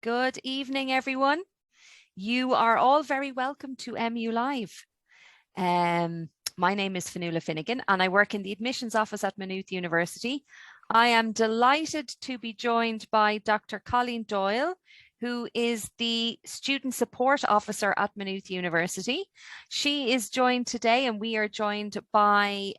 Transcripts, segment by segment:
Good evening, everyone. You are all very welcome to MU Live. My name is Fionnuala Finnegan and I work in the admissions office at Maynooth University. I am delighted to be joined by Dr. Colleen Doyle, who is the Student Support Officer at Maynooth University. She is joined today, and we are joined by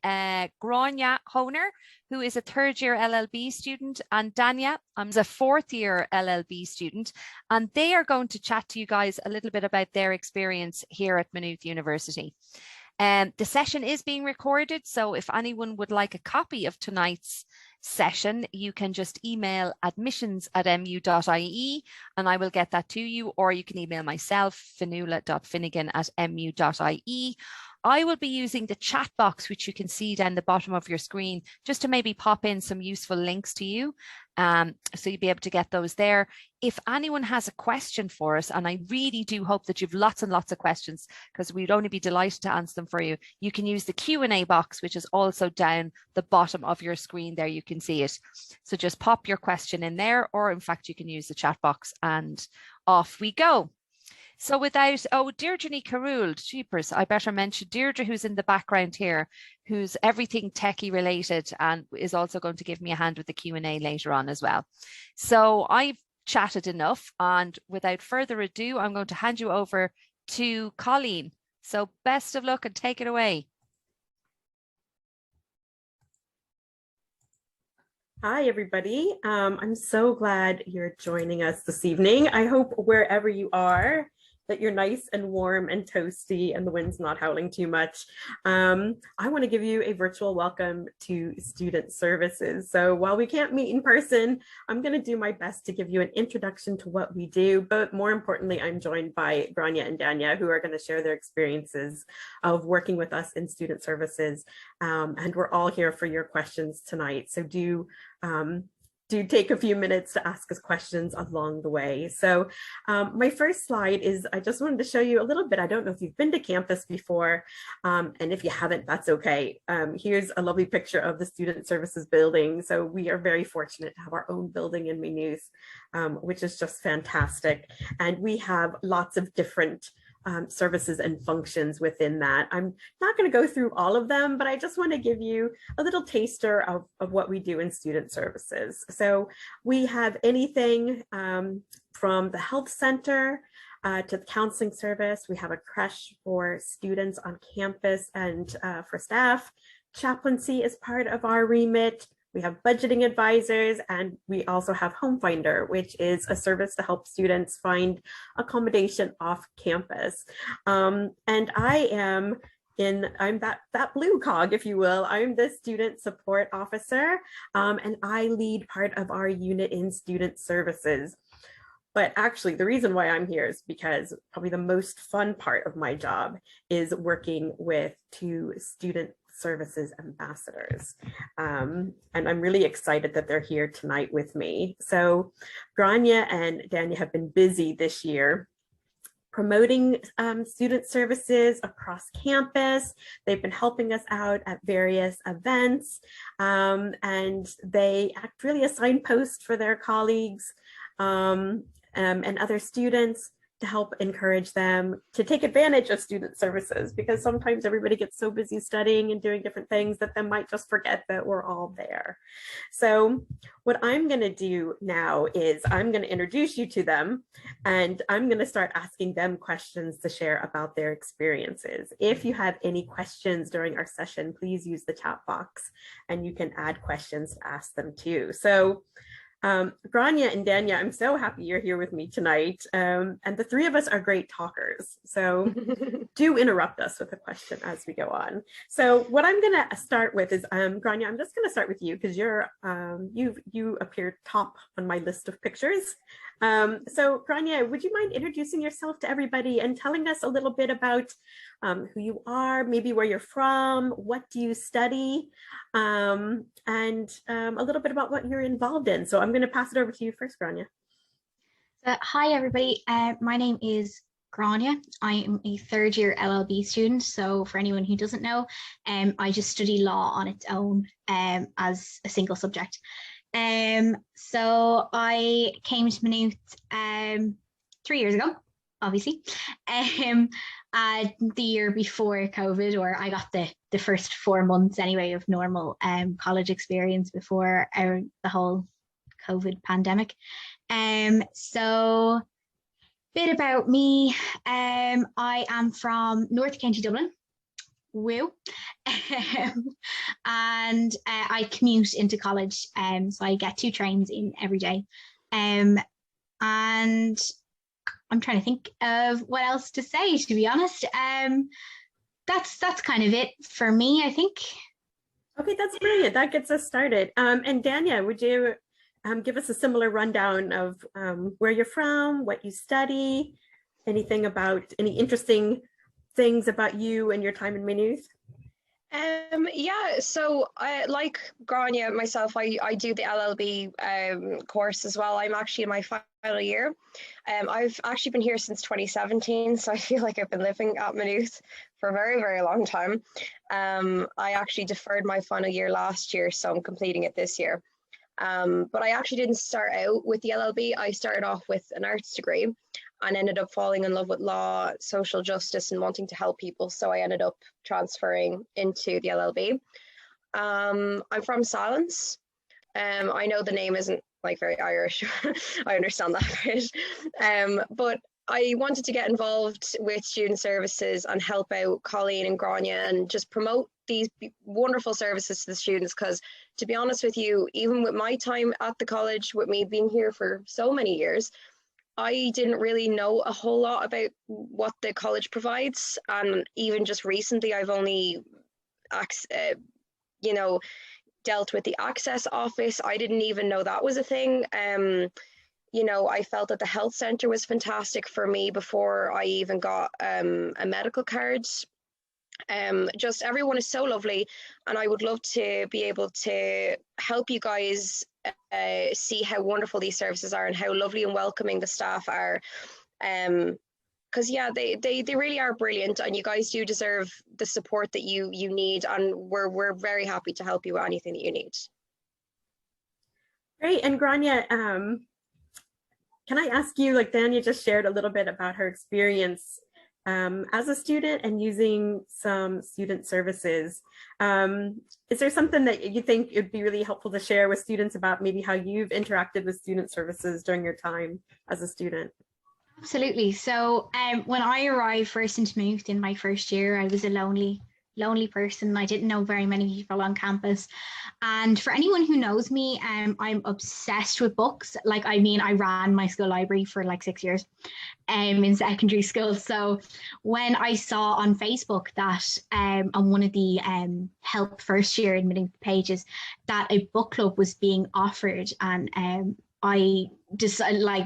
Grania Honer, who is a third-year LLB student, and Dania, I'm a fourth-year LLB student, and they are going to chat to you guys a little bit about their experience here at Maynooth University. The session is being recorded, so if anyone would like a copy of tonight's session, you can just email admissions@mu.ie and I will get that to you, or you can email myself, fionnuala.finnegan@mu.ie. I will be using the chat box, which you can see down the bottom of your screen, just to maybe pop in some useful links to you. So you'll be able to get those there. If anyone has a question for us, and I really do hope that you've lots and lots of questions, because we'd only be delighted to answer them for you, you can use the Q&A box, which is also down the bottom of your screen there. You can see it. So just pop your question in there, or in fact, you can use the chat box and off we go. So without, Deirdre Carroll, jeepers, I better mention Deirdre, who's in the background here, who's everything techie related and is also going to give me a hand with the Q&A later on as well. So I've chatted enough, and without further ado, I'm going to hand you over to Colleen. So best of luck and take it away. Hi, everybody. I'm so glad you're joining us this evening. I hope wherever you are, that you're nice and warm and toasty and the wind's not howling too much. I want to give you a virtual welcome to Student Services. So while we can't meet in person, I'm going to do my best to give you an introduction to what we do, but more importantly, I'm joined by Grania and Dania, who are going to share their experiences of working with us in Student Services. And we're all here for your questions tonight. So do take a few minutes to ask us questions along the way. So my first slide is, I just wanted to show you a little bit. I don't know if you've been to campus before, and if you haven't, that's okay. Here's a lovely picture of the Student Services building. So we are very fortunate to have our own building in Maynooth, which is just fantastic. And we have lots of different services and functions within that. I'm not going to go through all of them, but I just want to give you a little taster of what we do in Student Services. So we have anything from the health center to the counseling service. We have a creche for students on campus and for staff. Chaplaincy is part of our remit. We have budgeting advisors, and we also have Home Finder, which is a service to help students find accommodation off campus. And I'm that blue cog, if you will. I'm the Student Support Officer, and I lead part of our unit in Student Services. But actually, the reason why I'm here is because probably the most fun part of my job is working with two student services ambassadors. And I'm really excited that they're here tonight with me. So Grania and Dania have been busy this year promoting student services across campus. They've been helping us out at various events, and they act really a signpost for their colleagues and other students to help encourage them to take advantage of student services, because sometimes everybody gets so busy studying and doing different things that they might just forget that we're all there. So what I'm going to do now is I'm going to introduce you to them, and I'm going to start asking them questions to share about their experiences. If you have any questions during our session, please use the chat box and you can add questions to ask them too. So Grania and Dania, I'm so happy you're here with me tonight. And the three of us are great talkers. So do interrupt us with a question as we go on. So what I'm going to start with is, Grania, I'm just going to start with you because you're you appear top on my list of pictures. So Grania, would you mind introducing yourself to everybody and telling us a little bit about who you are, maybe where you're from, what do you study, and a little bit about what you're involved in. So I'm going to pass it over to you first, Grania. Hi, everybody. My name is Grania. I am a third year LLB student. So for anyone who doesn't know, I just study law on its own as a single subject. So I came to Maynooth 3 years ago, obviously. The year before COVID, or I got the first 4 months anyway of normal college experience before the whole COVID pandemic. So bit about me. I am from North County Dublin. Woo. And I commute into college, so I get 2 trains in every day. And I'm trying to think of what else to say, to be honest. That's kind of it for me, I think. Okay, that's brilliant. That gets us started. And Dania, would you give us a similar rundown of where you're from, what you study, anything about any interesting things about you and your time in Maynooth? Yeah, so like Grania, myself, I do the LLB course as well. I'm actually in my final year. I've actually been here since 2017, so I feel like I've been living at Maynooth for a very, very long time. I actually deferred my final year last year, so I'm completing it this year. But I actually didn't start out with the LLB. I started off with an arts degree and ended up falling in love with law, social justice, and wanting to help people. So I ended up transferring into the LLB. I'm from Silence. I know the name isn't like very Irish. I understand that bit. But I wanted to get involved with student services and help out Colleen and Grania and just promote these wonderful services to the students, because to be honest with you, even with my time at the college, with me being here for so many years, I didn't really know a whole lot about what the college provides. And even just recently, I've only, dealt with the access office. I didn't even know that was a thing. I felt that the health centre was fantastic for me before I even got a medical card. Just everyone is so lovely, and I would love to be able to help you guys see how wonderful these services are and how lovely and welcoming the staff are. Because they really are brilliant, and you guys do deserve the support that you need, and we're very happy to help you with anything that you need. Great. And Grania, can I ask you, like Dania just shared a little bit about her experience as a student and using some student services. Is there something that you think it'd be really helpful to share with students about maybe how you've interacted with student services during your time as a student? Absolutely. So when I arrived first into Maynooth in my first year, I was a lonely person. I didn't know very many people on campus. And for anyone who knows me, I'm obsessed with books. I ran my school library for like 6 years in secondary school. So when I saw on Facebook that on one of the help first year admitting pages that a book club was being offered, and I just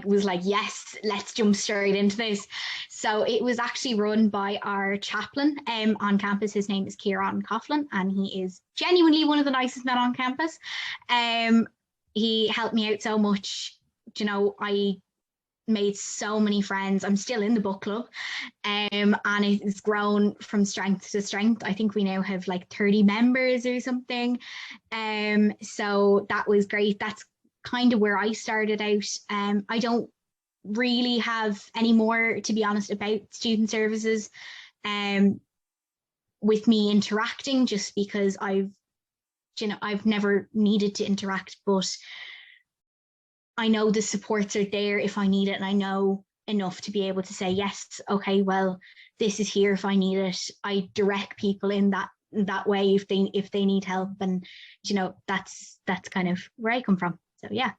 was like, yes, let's jump straight into this. So it was actually run by our chaplain on campus. His name is Kieran Coughlin, and he is genuinely one of the nicest men on campus. He helped me out so much. I made so many friends. I'm still in the book club, and it's grown from strength to strength. I think we now have like 30 members or something. So that was great. That's kind of where I started out. I don't really have any more, to be honest, about student services with me interacting, just because I've never needed to interact, but I know the supports are there if I need it, and I know enough to be able to say, yes, okay, well, this is here if I need it. I direct people in that way if they need help, and that's kind of where I come from. So yeah.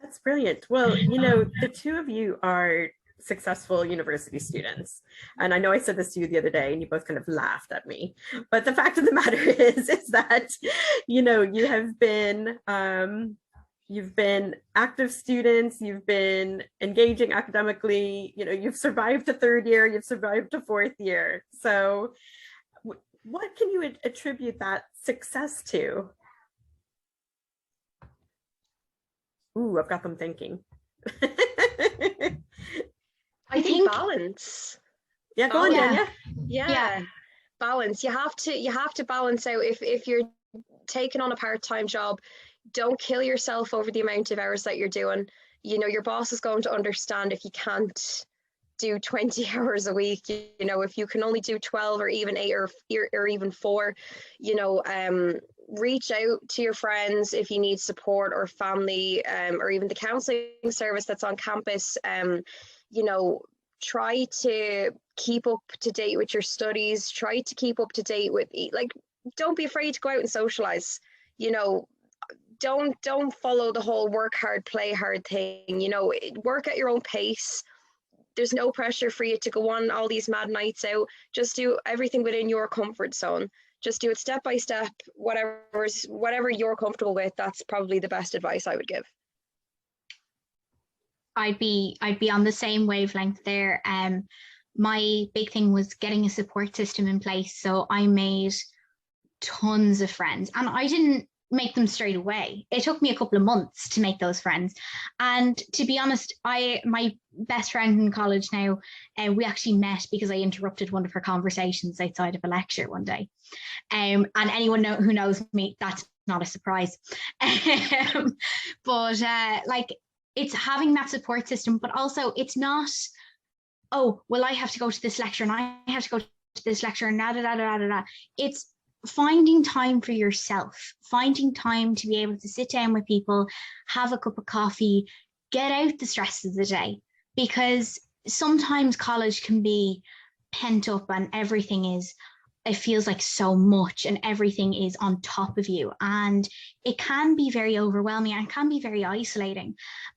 That's brilliant. Well, the two of you are successful university students. And I know I said this to you the other day and you both kind of laughed at me. But the fact of the matter is that, you have been, you've been active students, you've been engaging academically, you've survived a third year, you've survived a fourth year. So what can you attribute that success to? Ooh, I've got them thinking. I think balance. Yeah, go on, Dania. Yeah, balance. You have to balance out. If you're taking on a part-time job, don't kill yourself over the amount of hours that you're doing. You know, your boss is going to understand if you can't do 20 hours a week. You know, if you can only do 12 or even 8 or even 4, you know, reach out to your friends if you need support, or family, or even the counseling service that's on campus. You know, try to keep up to date with your studies, try to keep up to date with, like, don't be afraid to go out and socialize. You know, don't follow the whole work hard, play hard thing. You know, work at your own pace. There's no pressure for you to go on all these mad nights out. Just do everything within your comfort zone. Just do it step by step, whatever you're comfortable with. That's probably the best advice I would give. I'd be on the same wavelength there. My big thing was getting a support system in place. So I made tons of friends, and I didn't make them straight away. It took me a couple of months to make those friends. And to be honest, my best friend in college now, we actually met because I interrupted one of her conversations outside of a lecture one day. And anyone who knows me, that's not a surprise. But like, it's having that support system, but also it's not, oh, well, I have to go to this lecture and I have to go to this lecture and da da da da da da. It's finding time for yourself, finding time to be able to sit down with people, have a cup of coffee, get out the stress of the day. Because sometimes college can be pent up and it feels like so much and everything is on top of you. And it can be very overwhelming and can be very isolating.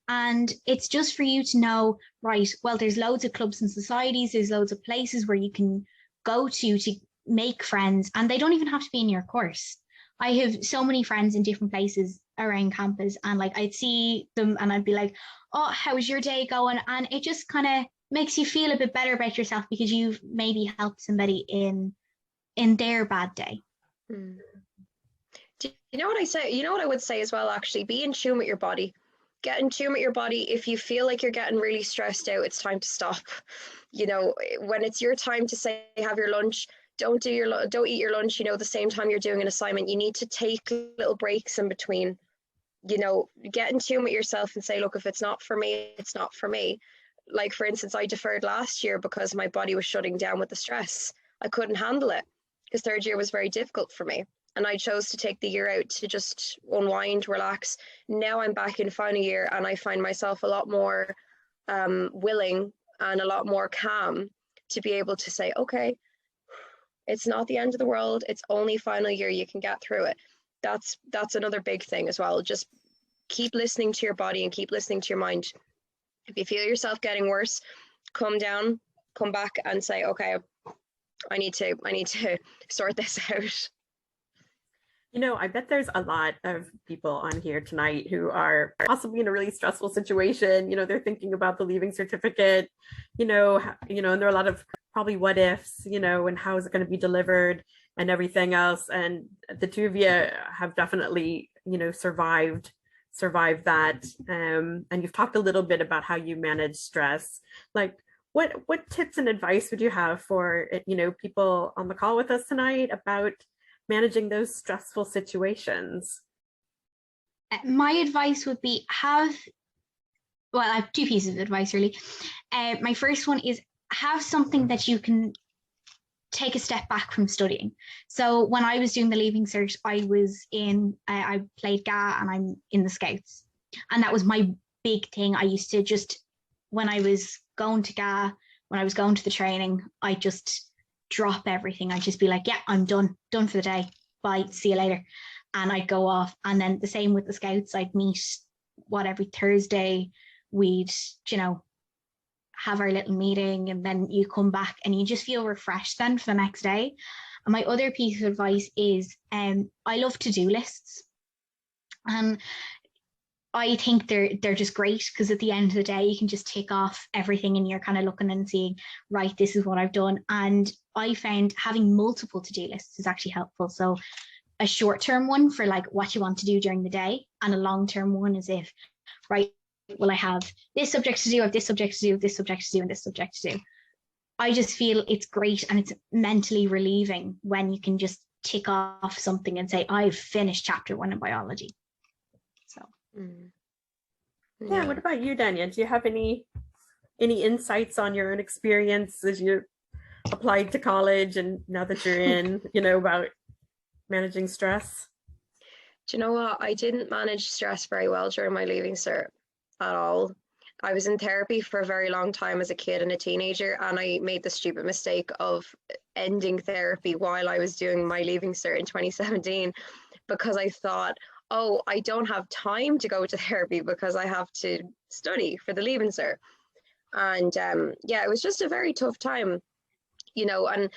And it's just for you to know, right, well, there's loads of clubs and societies, there's loads of places where you can go to make friends, and they don't even have to be in your course. I have so many friends in different places around campus, and like, I'd see them and I'd be like, oh, how's your day going? And it just kind of makes you feel a bit better about yourself because you've maybe helped somebody in their bad day. Do you know what I say? You know what I would say as well, actually? Be in tune with your body. Get in tune with your body. If you feel like you're getting really stressed out, it's time to stop. You know, when it's your time to say, have your lunch, don't eat your lunch, you know, the same time you're doing an assignment. You need to take little breaks in between. You know, get in tune with yourself and say, look, if it's not for me, it's not for me. Like, for instance, I deferred last year because my body was shutting down with the stress. I couldn't handle it because third year was very difficult for me. And I chose to take the year out to just unwind, relax. Now I'm back in final year and I find myself a lot more willing and a lot more calm to be able to say, okay, it's not the end of the world. It's only final year. You can get through it. That's another big thing as well. Just keep listening to your body and keep listening to your mind. If you feel yourself getting worse, come down, come back and say, okay, I need to sort this out. You know, I bet there's a lot of people on here tonight who are possibly in a really stressful situation. You know, they're thinking about the leaving certificate, and there are a lot of probably what ifs, and how is it going to be delivered and everything else. And the two of you have definitely, survived that. And you've talked a little bit about how you manage stress. Like, what tips and advice would you have for, people on the call with us tonight about managing those stressful situations? My advice would be I have two pieces of advice really. My first one is have something that you can take a step back from studying. So when I was doing the leaving cert, I played GA and I'm in the Scouts. And that was my big thing. I used to just, when I was going to GA, when I was going to the training, I just drop everything. I'd just be like, yeah, I'm done for the day. Bye, see you later. And I'd go off. And then the same with the Scouts. I'd meet every Thursday, we'd, have our little meeting, and then you come back and you just feel refreshed then for the next day. And my other piece of advice is I love to-do lists. And I think they're just great because at the end of the day, you can just tick off everything and you're kind of looking and seeing, right, this is what I've done. And I found having multiple to-do lists is actually helpful. So a short-term one for like what you want to do during the day, and a long-term one is if, right, well, I have this subject to do, I have this subject to do, this subject to do, and this subject to do. I just feel it's great and it's mentally relieving when you can just tick off something and say, I've finished chapter 1 in biology. So. Yeah. What about you, Dania? Do you have any insights on your own experience as you applied to college and now that you're in, about managing stress? Do you know what? I didn't manage stress very well during my leaving cert at all. I was in therapy for a very long time as a kid and a teenager, and I made the stupid mistake of ending therapy while I was doing my leaving cert in 2017 because I thought, oh, I don't have time to go to therapy because I have to study for the leaving cert. And yeah, it was just a very tough time, and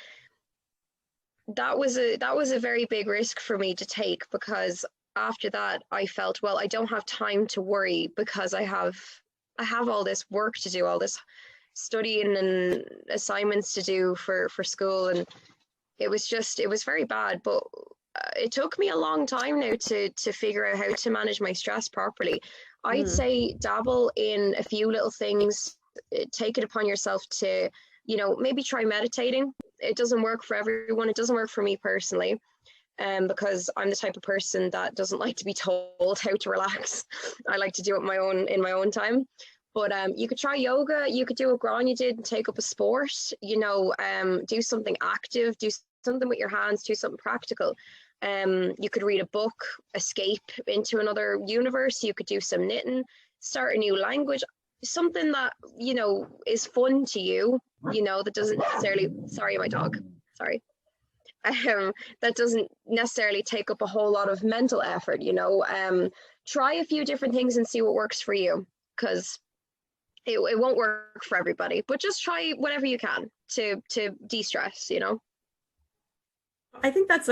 that was a very big risk for me to take, because after that I felt, well, I don't have time to worry because I have all this work to do, all this studying and assignments to do for school, and it was very bad. But it took me a long time now to figure out how to manage my stress properly. I'd say dabble in a few little things, take it upon yourself to, maybe try meditating. It doesn't work for everyone. It doesn't work for me personally, because I'm the type of person that doesn't like to be told how to relax. I like to do it in my own time. But you could try yoga. You could do what Grania did and take up a sport. Do something active. Do something with your hands. Do something practical. You could read a book, escape into another universe. You could do some knitting, start a new language, something that, is fun to you, that doesn't necessarily, sorry, my dog, sorry. That doesn't necessarily take up a whole lot of mental effort, try a few different things and see what works for you, because it won't work for everybody, but just try whatever you can to de-stress, I think that's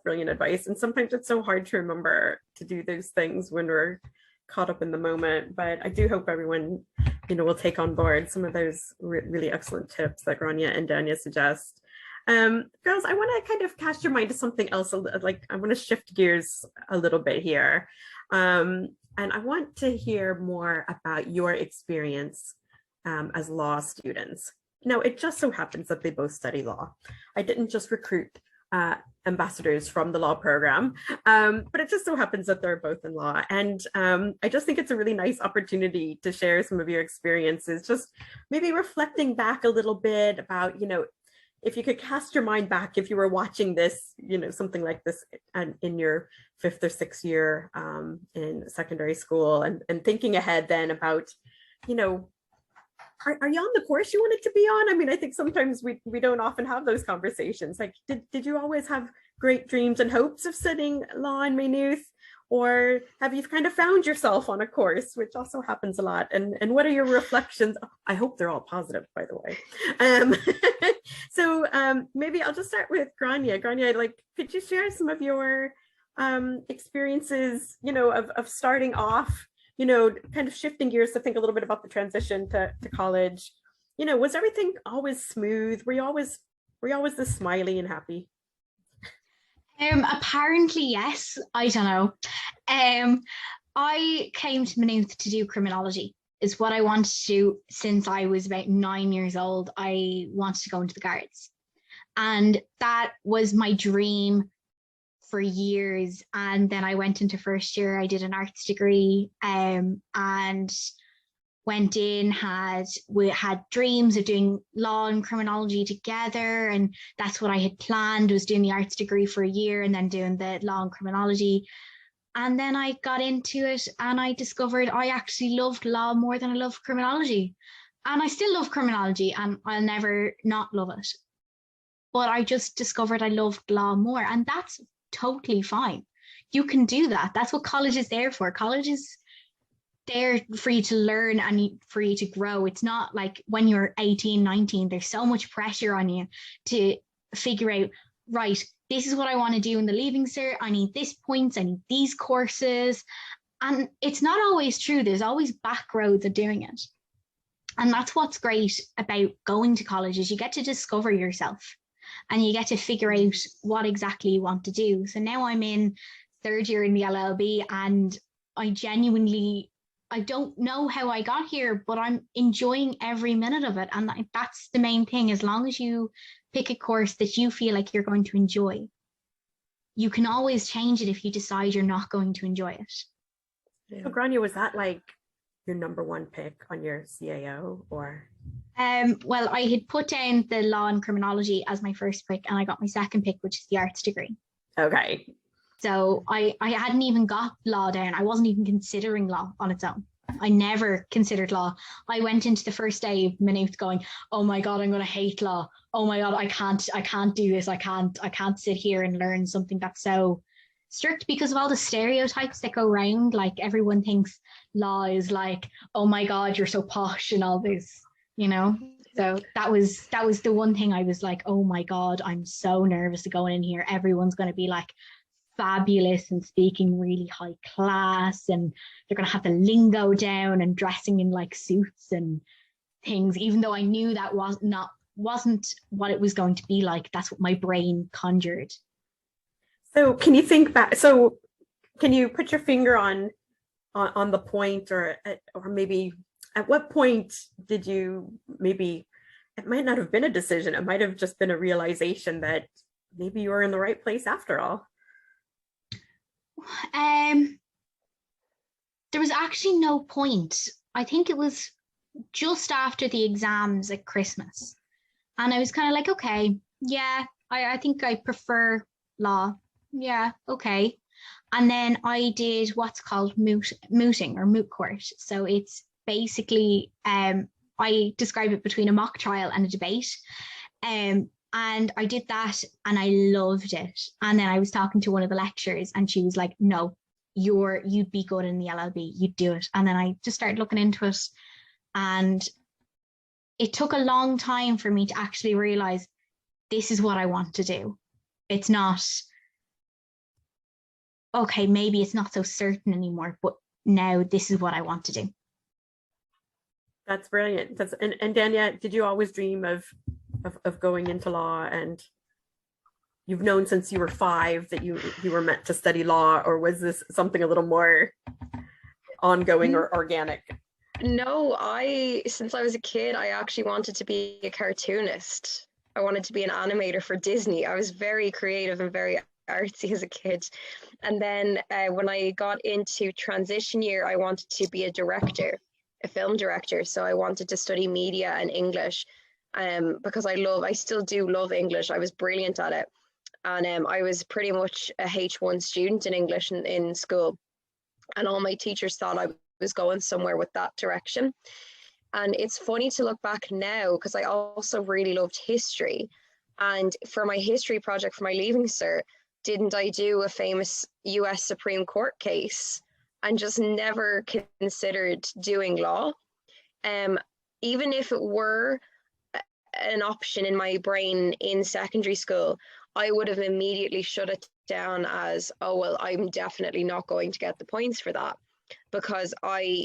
brilliant advice. And sometimes it's so hard to remember to do those things when we're caught up in the moment. But I do hope everyone, will take on board some of those really excellent tips that Grania and Dania suggest. Girls, I want to kind of cast your mind to something else. Like, I want to shift gears a little bit here. And I want to hear more about your experience as law students. Now, it just so happens that they both study law. I didn't just recruit ambassadors from the law program, but it just so happens that they're both in law. And I just think it's a really nice opportunity to share some of your experiences, just maybe reflecting back a little bit about, if you could cast your mind back, if you were watching this, something like this in your 5th or 6th year in secondary school, and thinking ahead then about, are you on the course you wanted to be on? I mean, I think sometimes we don't often have those conversations. Like, did you always have great dreams and hopes of studying law in Maynooth? Or have you kind of found yourself on a course, which also happens a lot? And what are your reflections? I hope they're all positive, by the way. So maybe I'll just start with Grania. Grania, could you share some of your experiences, of starting off, kind of shifting gears to think a little bit about the transition to college? Was everything always smooth? Were you always this smiley and happy? Apparently, yes. I don't know. I came to Maynooth to do criminology, is what I wanted to do since I was about 9 years old. I wanted to go into the guards. And that was my dream for years. And then I went into first year, I did an arts degree, and went in, we had dreams of doing law and criminology together, and that's what I had planned, was doing the arts degree for a year and then doing the law and criminology. And then I got into it and I discovered I actually loved law more than I loved criminology. And I still love criminology and I'll never not love it. But I just discovered I loved law more, and that's totally fine. You can do that. That's what college is there for. College is there for you to learn and for you to grow. It's not like when you're 18, 19, there's so much pressure on you to figure out, right, this is what I want to do in the leaving cert. I need this points, I need these courses. And it's not always true. There's always back roads of doing it. And that's what's great about going to college, is you get to discover yourself and you get to figure out what exactly you want to do. So now I'm in 3rd year in the LLB, and I don't know how I got here, but I'm enjoying every minute of it. And that's the main thing. As long as you pick a course that you feel like you're going to enjoy, you can always change it if you decide you're not going to enjoy it. Yeah. So Grania, was that like your number one pick on your CAO or? Well, I had put down the law and criminology as my first pick, and I got my second pick, which is the arts degree. Okay. So I hadn't even got law down. I wasn't even considering law on its own. I never considered law. I went into the first day of Maynooth going, oh my God, I'm going to hate law. Oh my God, I can't do this. I can't sit here and learn something that's so strict because of all the stereotypes that go around. Like everyone thinks law is like, oh my God, you're so posh and all this, you know? So that was the one thing I was like, oh my God, I'm so nervous to going in here. Everyone's going to be like fabulous and speaking really high class, and they're going to have the lingo down and dressing in like suits and things, even though I knew that wasn't what it was going to be like. That's what my brain conjured. So can you think back? So can you put your finger on the point, or maybe at what point did you, maybe it might not have been a decision, it might have just been a realization that maybe you were in the right place after all? There was actually no point. I think it was just after the exams at Christmas. And I was kind of like, okay, yeah, I think I prefer law. Yeah, okay. And then I did what's called mooting or moot court. So it's basically, I describe it between a mock trial and a debate. And I did that and I loved it. And then I was talking to one of the lecturers and she was like, no, you'd be good in the LLB, you'd do it. And then I just started looking into it. And it took a long time for me to actually realize this is what I want to do. It's not, okay, maybe it's not so certain anymore, but now this is what I want to do. That's brilliant. And Dania, did you always dream of going into law, and you've known since you were 5 that you were meant to study law, or was this something a little more ongoing or organic? No, since I was a kid, I actually wanted to be a cartoonist. I wanted to be an animator for Disney. I was very creative and very artsy as a kid. And then when I got into transition year, I wanted to be a film director. So I wanted to study media and English. Because I still do love English. I was brilliant at it. And I was pretty much a H1 student in English in school. And all my teachers thought I was going somewhere with that direction. And it's funny to look back now, because I also really loved history. And for my history project for my Leaving Cert, didn't I do a famous US Supreme Court case and just never considered doing law? Even if it were an option in my brain in secondary school, I would have immediately shut it down as, oh, well, I'm definitely not going to get the points for that. Because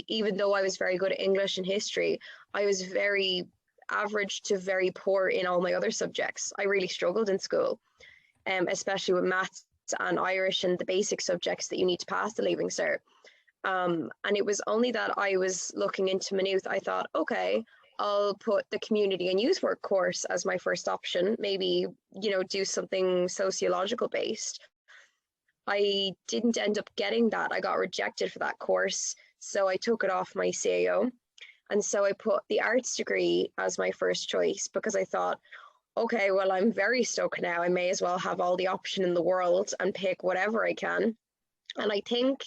even though I was very good at English and history, I was very average to very poor in all my other subjects. I really struggled in school, especially with maths and Irish and the basic subjects that you need to pass the Leaving Cert. And it was only that I was looking into Maynooth, I thought, okay, I'll put the community and youth work course as my first option, maybe, do something sociological based. I didn't end up getting that. I got rejected for that course, so I took it off my CAO. And so I put the arts degree as my first choice because I thought, okay, well, I'm very stuck now. I may as well have all the option in the world and pick whatever I can. And I think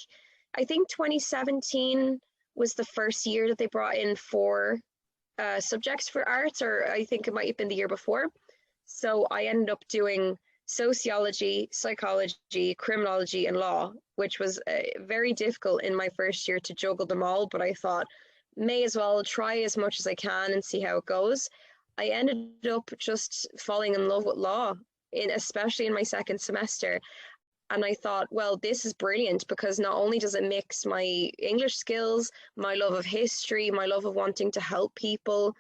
2017 was the first year that they brought in 4 subjects for arts, or I think it might have been the year before. So I ended up doing sociology, psychology, criminology, and law, which was very difficult in my first year to juggle them all. But I thought, may as well try as much as I can and see how it goes. I ended up just falling in love with law, especially in my second semester. And I thought, well, this is brilliant because not only does it mix my English skills, my love of history, my love of wanting to help people,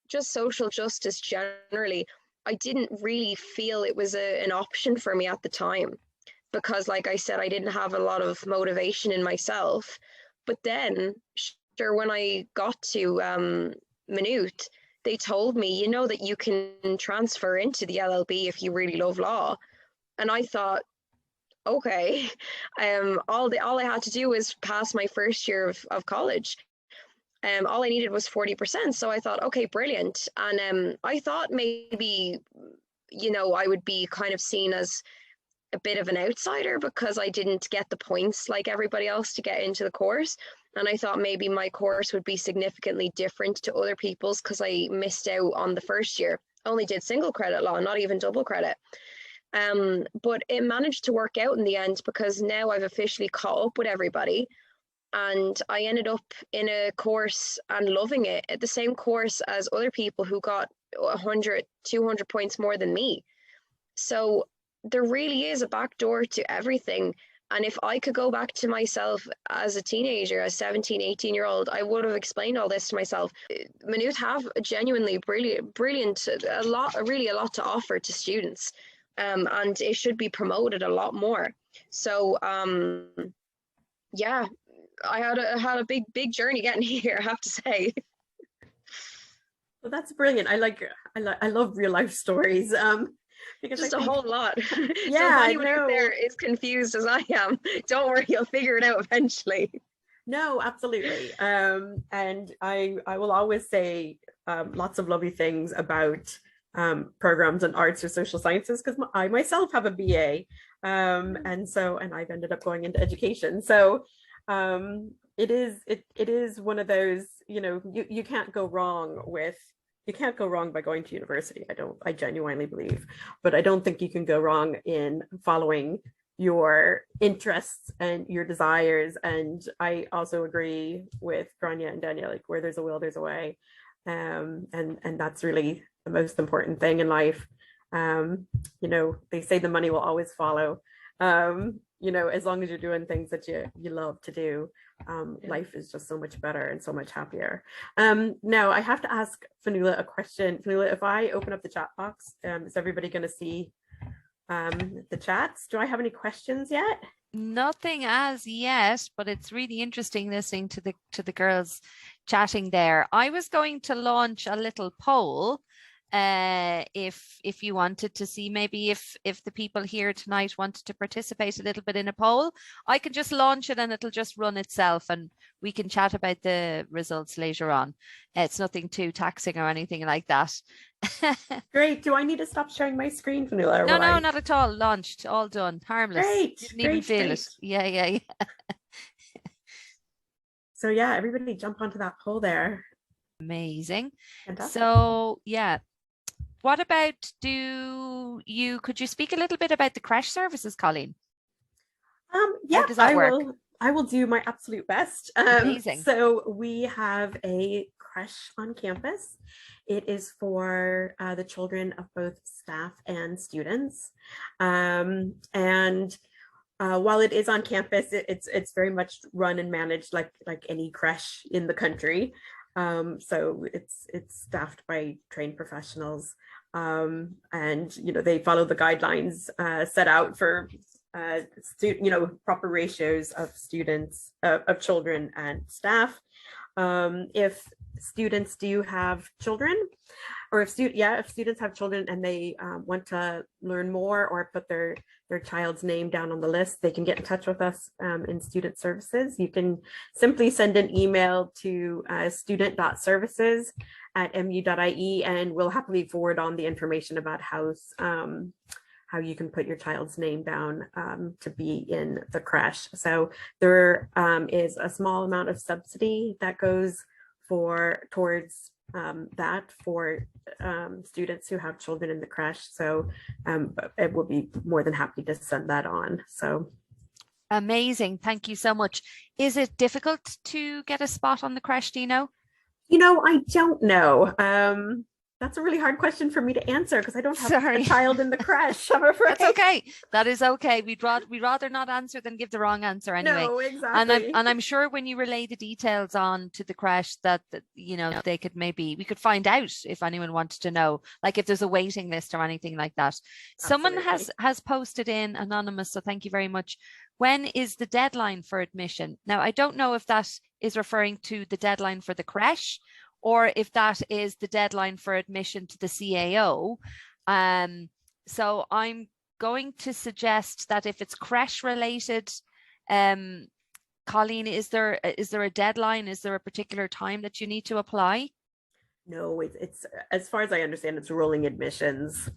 just social justice generally. I didn't really feel it was an option for me at the time because, like I said, I didn't have a lot of motivation in myself. But then, sure, when I got to Maynooth, they told me, that you can transfer into the LLB if you really love law. And I thought, okay. All I had to do was pass my first year of college. All I needed was 40%. So I thought, okay, brilliant. And I thought maybe, I would be kind of seen as a bit of an outsider because I didn't get the points like everybody else to get into the course. And I thought maybe my course would be significantly different to other people's because I missed out on the first year. I only did single credit law, not even double credit. But it managed to work out in the end because now I've officially caught up with everybody. And I ended up in a course and loving it, at the same course as other people who got 100, 200 points more than me. So there really is a back door to everything. And if I could go back to myself as a teenager, a 17, 18-year-old, I would have explained all this to myself. Maynooth have genuinely brilliant, a lot to offer to students. And it should be promoted a lot more. So, yeah, I had a big journey getting here, I have to say. Well, that's brilliant. I love real life stories. Because just a whole lot. Yeah, so if anyone out there is confused as I am, don't worry, you'll figure it out eventually. No, absolutely. And I will always say lots of lovely things about programs in arts or social sciences because I myself have a BA, and I've ended up going into education. So it is one of those, you can't go wrong with. You can't go wrong by going to university. I genuinely believe, but I don't think you can go wrong in following your interests and your desires. And I also agree with Grania and Danielle, like where there's a will, there's a way. And that's really the most important thing in life. They say the money will always follow. As long as you're doing things that you love to do, life is just so much better and so much happier. Now I have to ask Fionnuala a question. Fionnuala, if I open up the chat box, is everybody going to see the chats? Do I have any questions yet? Nothing as yet, but it's really interesting listening to the girls chatting there. I was going to launch a little poll. If you wanted to see, maybe if the people here tonight wanted to participate a little bit in a poll, I can just launch it and it'll just run itself and we can chat about the results later on. It's nothing too taxing or anything like that. Great. Do I need to stop sharing my screen, Fionnuala? No, not at all. Launched, all done, harmless. Didn't even feel it. Yeah. So yeah, everybody jump onto that poll there. Amazing. Fantastic. So yeah. What about, could you speak a little bit about the crash services, Colleen? Yeah, how does that work? I will do my absolute best. Amazing. So we have a creche on campus. It is for the children of both staff and students. And while it is on campus, it's very much run and managed like any creche in the country. So it's staffed by trained professionals, and they follow the guidelines set out for proper ratios of students, of children and staff. If students do have children, or if students have children and they want to learn more or put their child's name down on the list, they can get in touch with us in student services. You can simply send an email to student.services@mu.ie and we'll happily forward on the information about how you can put your child's name down to be in the creche. So there is a small amount of subsidy that goes towards that for students who have children in the creche. So it will be more than happy to send that on. So amazing. Thank you so much. Is it difficult to get a spot on the creche, do you know? I don't know. That's a really hard question for me to answer because I don't have a child in the creche, I'm afraid. That's okay. That is okay. We'd rather not answer than give the wrong answer anyway. No, exactly. And I'm sure when you relay the details on to the creche that they could we could find out if anyone wanted to know, like if there's a waiting list or anything like that. Absolutely. Someone has posted in, anonymous, so thank you very much. When is the deadline for admission? Now, I don't know if that is referring to the deadline for the creche or if that is the deadline for admission to the CAO. So I'm going to suggest that if it's creche related, Colleen, is there a deadline? Is there a particular time that you need to apply? No, it's as far as I understand, it's rolling admissions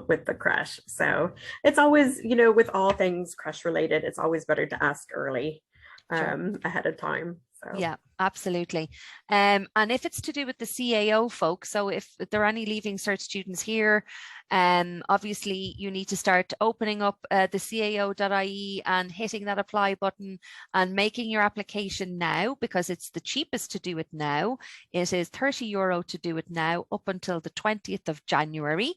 with the creche. So it's always, with all things creche related, it's always better to ask early, ahead of time. So. Yeah, absolutely. And if it's to do with the CAO folks, so if there are any Leaving Cert students here, obviously you need to start opening up the cao.ie and hitting that apply button and making your application now, because it's the cheapest to do it now. It is €30 to do it now up until the 20th of January.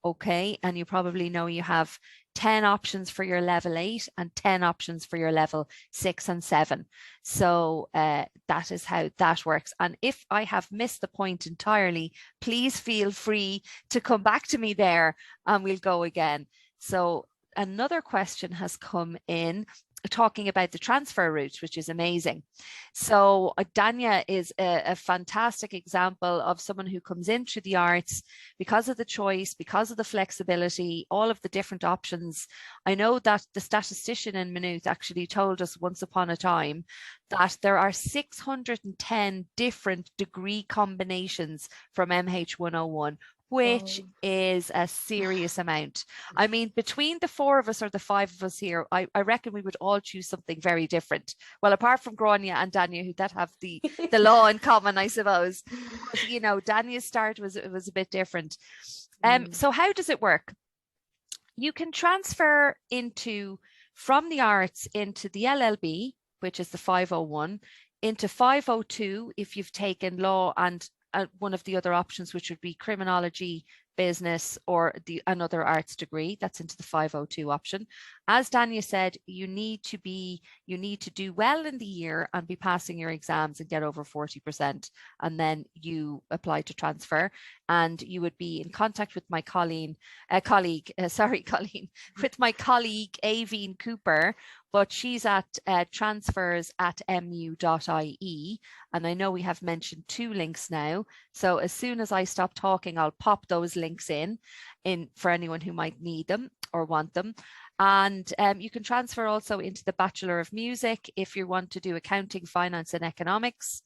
Okay, and you probably know you have 10 options for your level 8 and 10 options for your level 6 and 7. So that is how that works. And if I have missed the point entirely, please feel free to come back to me there and we'll go again. So another question has come in talking about the transfer route, which is amazing. So Dania is a fantastic example of someone who comes in through the arts because of the choice, because of the flexibility, all of the different options. I know that the statistician in Maynooth actually told us once upon a time that there are 610 different degree combinations from MH101, which is a serious amount. I mean, between the 4 of us or the 5 of us here, I reckon we would all choose something very different. Well, apart from Grania and Dania, who that have the law in common, I suppose. But, Dania's start was a bit different. So how does it work? You can transfer from the arts into the LLB, which is the 501, into 502 if you've taken law and one of the other options, which would be criminology, business, or another arts degree. That's into the 502 option. As Dania said, you need to do well in the year and be passing your exams and get over 40%, and then you apply to transfer. And you would be in contact with my with my colleague Aveen Cooper, but she's at transfers@mu.ie. And I know we have mentioned 2 links now. So as soon as I stop talking, I'll pop those links in for anyone who might need them or want them. And you can transfer also into the Bachelor of Music if you want to do accounting, finance and economics.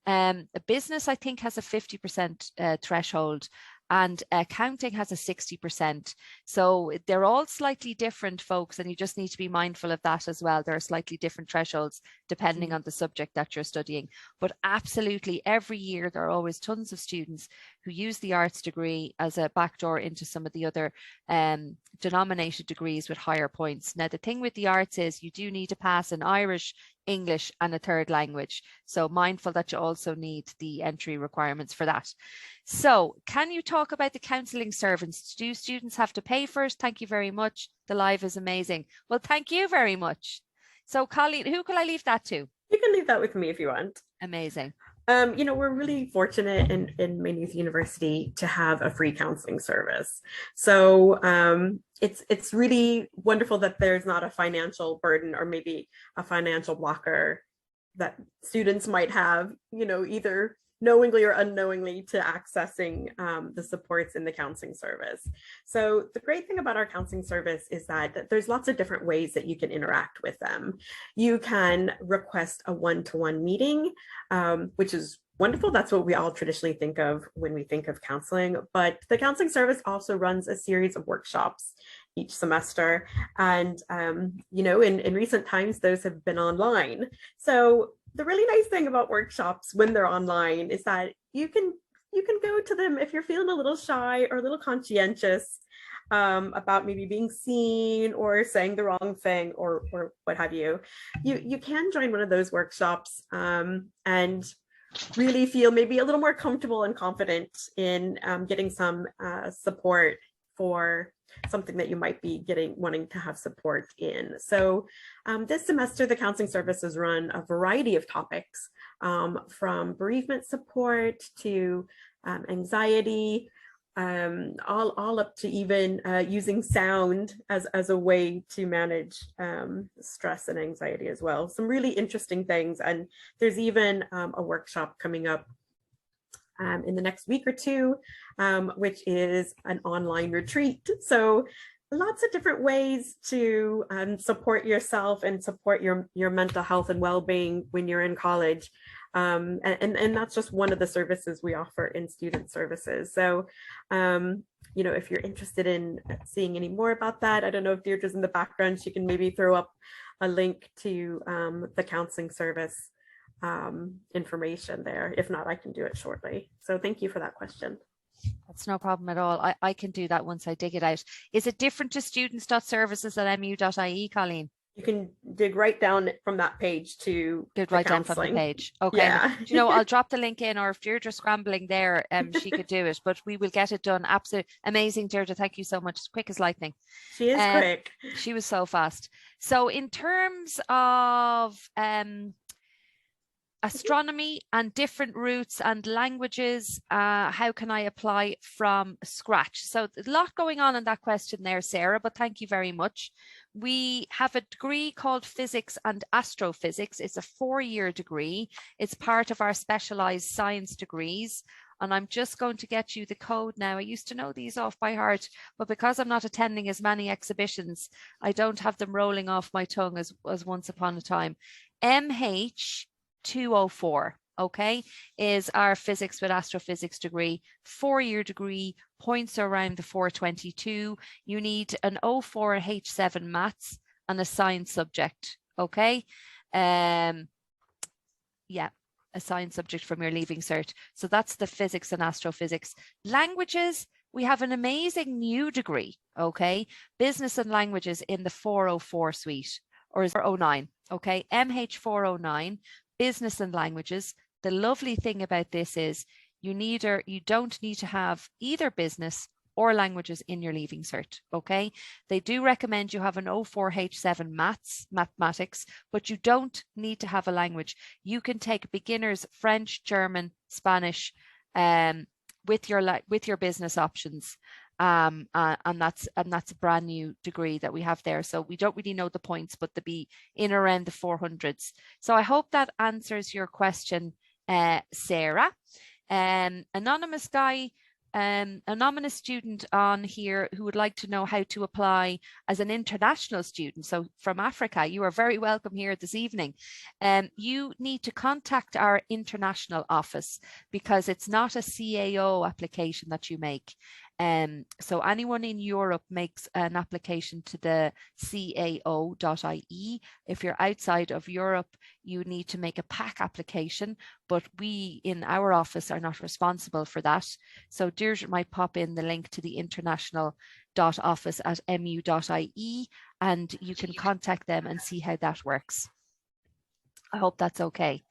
A business, I think, has a 50% threshold, and accounting has a 60%. So they're all slightly different, folks, and you just need to be mindful of that as well. There are slightly different thresholds depending on the subject that you're studying. But absolutely, every year there are always tons of students who use the arts degree as a backdoor into some of the other denominated degrees with higher points. Now, the thing with the arts is you do need to pass in Irish, English and a third language. So mindful that you also need the entry requirements for that. So can you talk about the counselling service? Do students have to pay for it? Thank you very much. The live is amazing. Well, thank you very much. So Colleen, who can I leave that to? You can leave that with me if you want. Amazing. We're really fortunate in Maynooth University to have a free counseling service. So it's really wonderful that there's not a financial burden or maybe a financial blocker that students might have, either knowingly or unknowingly to accessing the supports in the counseling service. So the great thing about our counseling service is that there's lots of different ways that you can interact with them. You can request a one-to-one meeting, which is wonderful. That's what we all traditionally think of when we think of counseling. But the counseling service also runs a series of workshops each semester. And, in recent times, those have been online. So the really nice thing about workshops when they're online is that you can go to them if you're feeling a little shy or a little conscientious about maybe being seen or saying the wrong thing or what have you. You can join one of those workshops and really feel maybe a little more comfortable and confident in getting some support for something that you might be wanting to have support in. So this semester, the counseling service has run a variety of topics from bereavement support to anxiety, all up to even using sound as a way to manage stress and anxiety as well. Some really interesting things. And there's even a workshop coming up in the next week or two, which is an online retreat. So lots of different ways to support yourself and support your mental health and well-being when you're in college. And that's just one of the services we offer in student services. So, you know, if you're interested in seeing any more about that, I don't know if Deirdre's in the background, she can maybe throw up a link to the counseling service information there. If not, I can do it shortly. So thank you for that question. That's no problem at all. I can do that once I dig it out. Is it different to students.services@mu.ie, Colleen? You can dig right down from that page to dig right down from the page. Okay. Yeah. You know, I'll drop the link in, or if Deirdre's scrambling there, she could do it, but we will get it done. Absolutely amazing, Deirdre. Thank you so much. Quick as lightning. She is quick. She was so fast. So in terms of astronomy and different routes and languages, how can I apply from scratch? So a lot going on in that question there, Sarah, but thank you very much. We have a degree called Physics and Astrophysics. It's a 4-year degree. It's part of our specialized science degrees. And I'm just going to get you the code now. I used to know these off by heart, but because I'm not attending as many exhibitions, I don't have them rolling off my tongue as once upon a time. MH204, okay, is our physics with astrophysics degree, 4-year degree, points are around the 422. You need an 04 H7 maths and a science subject, okay? Yeah, a science subject from your leaving cert. So that's the physics and astrophysics. Languages, we have an amazing new degree, okay? Business and languages in the 404 suite, or 409, okay? MH409. Business and languages. The lovely thing about this is you don't need to have either business or languages in your leaving cert, okay? They do recommend you have an 04 H7 mathematics, but you don't need to have a language. You can take beginners French, German, Spanish with your business options. And that's a brand new degree that we have there. So we don't really know the points, but they'll be in around the 400s. So I hope that answers your question, Sarah. Anonymous guy, anonymous student on here who would like to know how to apply as an international student. So from Africa, you are very welcome here this evening. You need to contact our international office because it's not a CAO application that you make. So anyone in Europe makes an application to the cao.ie. If you're outside of Europe, you need to make a PAC application, but we in our office are not responsible for that. So Deirdre might pop in the link to the international.office@mu.ie and you can contact them and see how that works. I hope that's okay.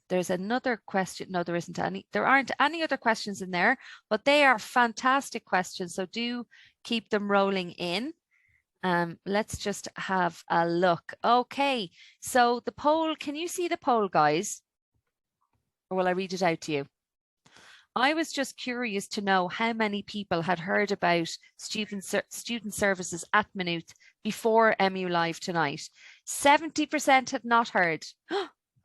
There's another question. No, there isn't any. There aren't any other questions in there, but they are fantastic questions. So do keep them rolling in. Let's just have a look. Okay, so the poll, can you see the poll, guys? Or will I read it out to you? I was just curious to know how many people had heard about student services at Maynooth before MU Live tonight. 70% had not heard.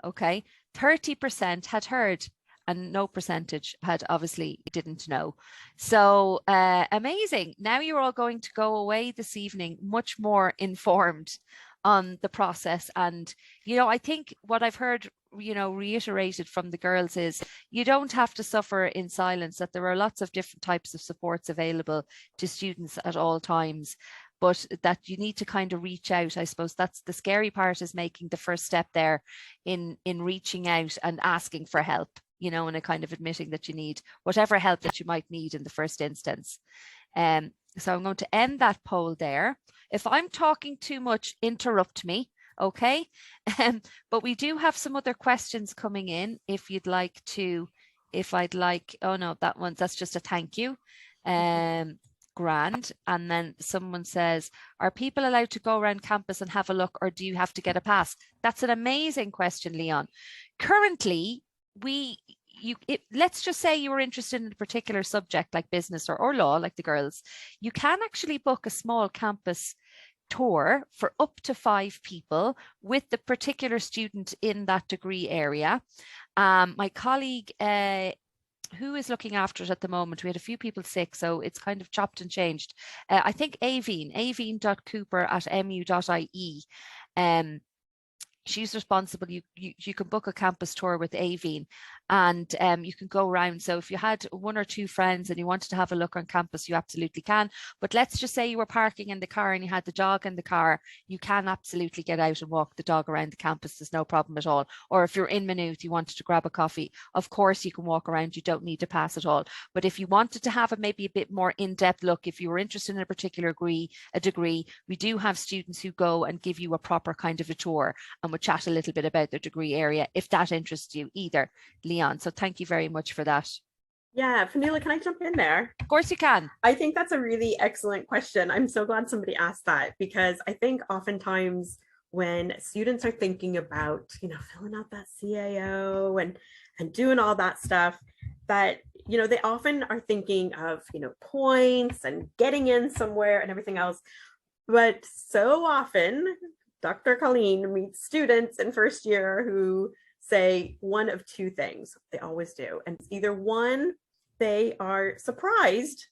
Okay. 30% had heard and no percentage had obviously didn't know. So amazing. Now you're all going to go away this evening much more informed on the process. And, you know, I think what I've heard, you know, reiterated from the girls is you don't have to suffer in silence, that there are lots of different types of supports available to students at all times, but that you need to kind of reach out. I suppose that's the scary part, is making the first step there in reaching out and asking for help, you know, and a kind of admitting that you need whatever help that you might need in the first instance. So I'm going to end that poll there. If I'm talking too much, interrupt me, okay? But we do have some other questions coming in if you'd like to, oh no, that's just a thank you. Grand. And then someone says, are people allowed to go around campus and have a look, or do you have to get a pass? That's an amazing question, Leon. Currently, let's just say you were interested in a particular subject like business or law, like the girls. You can actually book a small campus tour for up to 5 people with the particular student in that degree area. My colleague who is looking after it at the moment? We had a few people sick, so it's kind of chopped and changed. I think aveen.cooper@mu.ie. She's responsible. You can book a campus tour with Aveen, and you can go around. So if you had one or two friends and you wanted to have a look on campus, you absolutely can. But let's just say you were parking in the car and you had the dog in the car, you can absolutely get out and walk the dog around the campus. There's no problem at all. Or if you're in Maynooth, you wanted to grab a coffee, of course you can walk around. You don't need to pass at all. But if you wanted to have maybe a bit more in-depth look, if you were interested in a particular degree, we do have students who go and give you a proper kind of a tour, and we'll chat a little bit about their degree area if that interests you either, Leon. So thank you very much for that. Yeah, Fanila, can I jump in there? Of course you can. I think that's a really excellent question. I'm so glad somebody asked that, because I think oftentimes when students are thinking about, filling out that CAO and doing all that stuff, that, they often are thinking of, points and getting in somewhere and everything else. But so often, Dr. Colleen meets students in first year who say one of two things. They always do. And it's either one, they are surprised.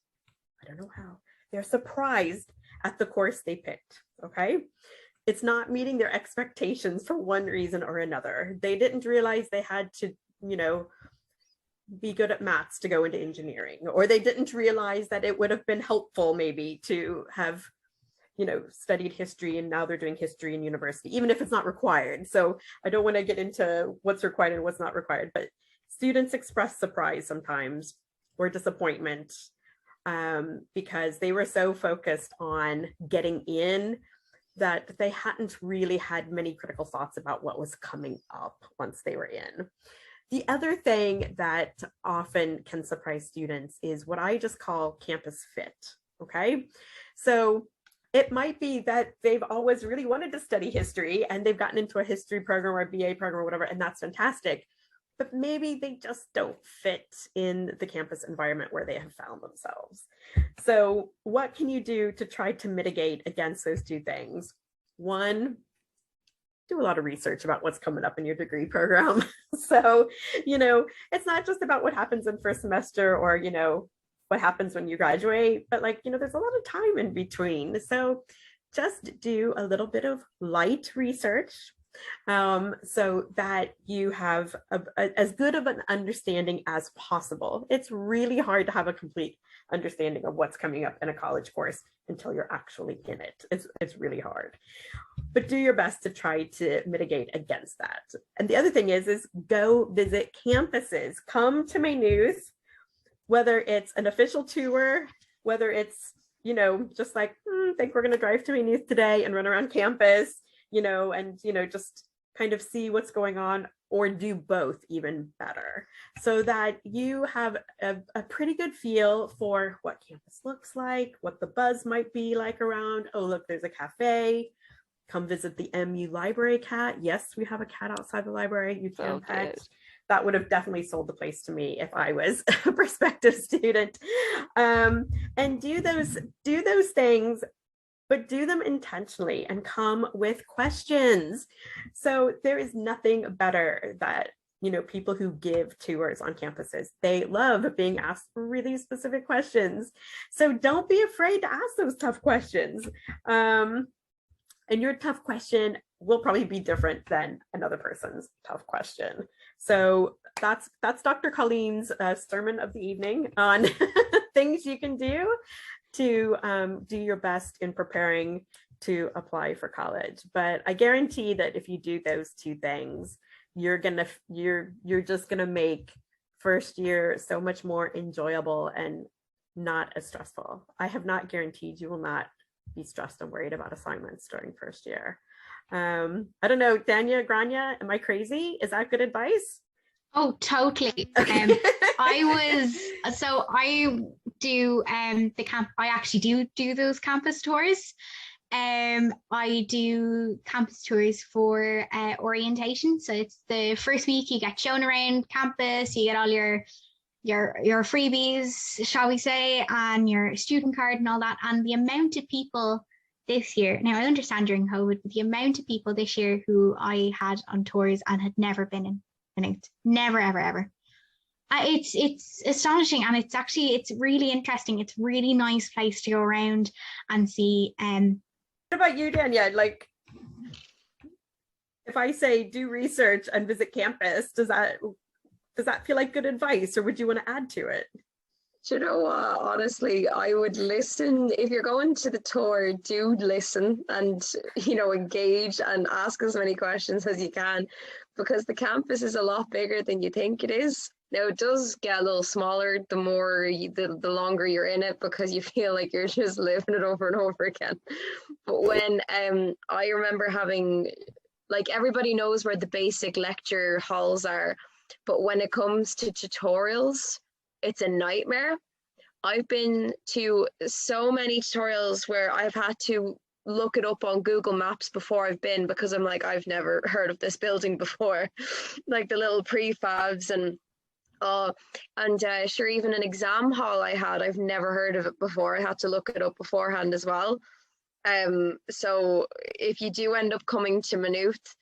I don't know how. They're surprised at the course they picked. Okay. It's not meeting their expectations for one reason or another. They didn't realize they had to, be good at maths to go into engineering, or they didn't realize that it would have been helpful maybe to have studied history, and now they're doing history in university, even if it's not required. So I don't want to get into what's required and what's not required, but students express surprise sometimes or disappointment because they were so focused on getting in that they hadn't really had many critical thoughts about what was coming up once they were in. The other thing that often can surprise students is what I just call campus fit. Okay, so it might be that they've always really wanted to study history and they've gotten into a history program or a BA program or whatever, and that's fantastic. But maybe they just don't fit in the campus environment where they have found themselves. So what can you do to try to mitigate against those two things? One, do a lot of research about what's coming up in your degree program. So, it's not just about what happens in first semester or, what happens when you graduate, but there's a lot of time in between. So just do a little bit of light research so that you have as good of an understanding as possible. It's really hard to have a complete understanding of what's coming up in a college course until you're actually in it. It's really hard, but do your best to try to mitigate against that. And the other thing is go visit campuses. Come to Maynooth, whether it's an official tour, whether it's, just like, think we're going to drive to Maynooth today and run around campus, and, just kind of see what's going on, or do both even better, so that you have a pretty good feel for what campus looks like, what the buzz might be like around. Oh, look, there's a cafe. Come visit the MU library cat. Yes, we have a cat outside the library. You can pet. That would have definitely sold the place to me if I was a prospective student. And do those things, but do them intentionally and come with questions. So there is nothing better that, people who give tours on campuses, they love being asked really specific questions. So don't be afraid to ask those tough questions. And your tough question will probably be different than another person's tough question. So that's Dr. Colleen's sermon of the evening on things you can do to do your best in preparing to apply for college. But I guarantee that if you do those two things, you're just gonna make first year so much more enjoyable and not as stressful. I have not guaranteed you will not be stressed and worried about assignments during first year. I don't know, Dania, Grania, am I crazy? Is that good advice? Oh, totally. I do I actually do those campus tours. I do campus tours for orientation. So it's the first week you get shown around campus, you get all your freebies, shall we say, and your student card and all that. And the amount of people this year, now I understand during COVID, but the amount of people this year who I had on tours and had never been in Maynooth, never, ever, ever. It's astonishing, and it's really interesting. It's a really nice place to go around and see. What about you, Danya? Like, if I say do research and visit campus, does that feel like good advice, or would you want to add to it? Do you know what? Honestly, I would listen. If you're going to the tour, do listen and, engage and ask as many questions as you can, because the campus is a lot bigger than you think it is. Now, it does get a little smaller the more the longer you're in it, because you feel like you're just living it over and over again. But when I remember having, like, everybody knows where the basic lecture halls are, but when it comes to tutorials, it's a nightmare. I've been to so many tutorials where I've had to look it up on Google Maps before I've been, because I'm like, I've never heard of this building before. Like the little prefabs and sure, even an exam hall I've never heard of it before. I had to look it up beforehand as well. So if you do end up coming to Maynooth,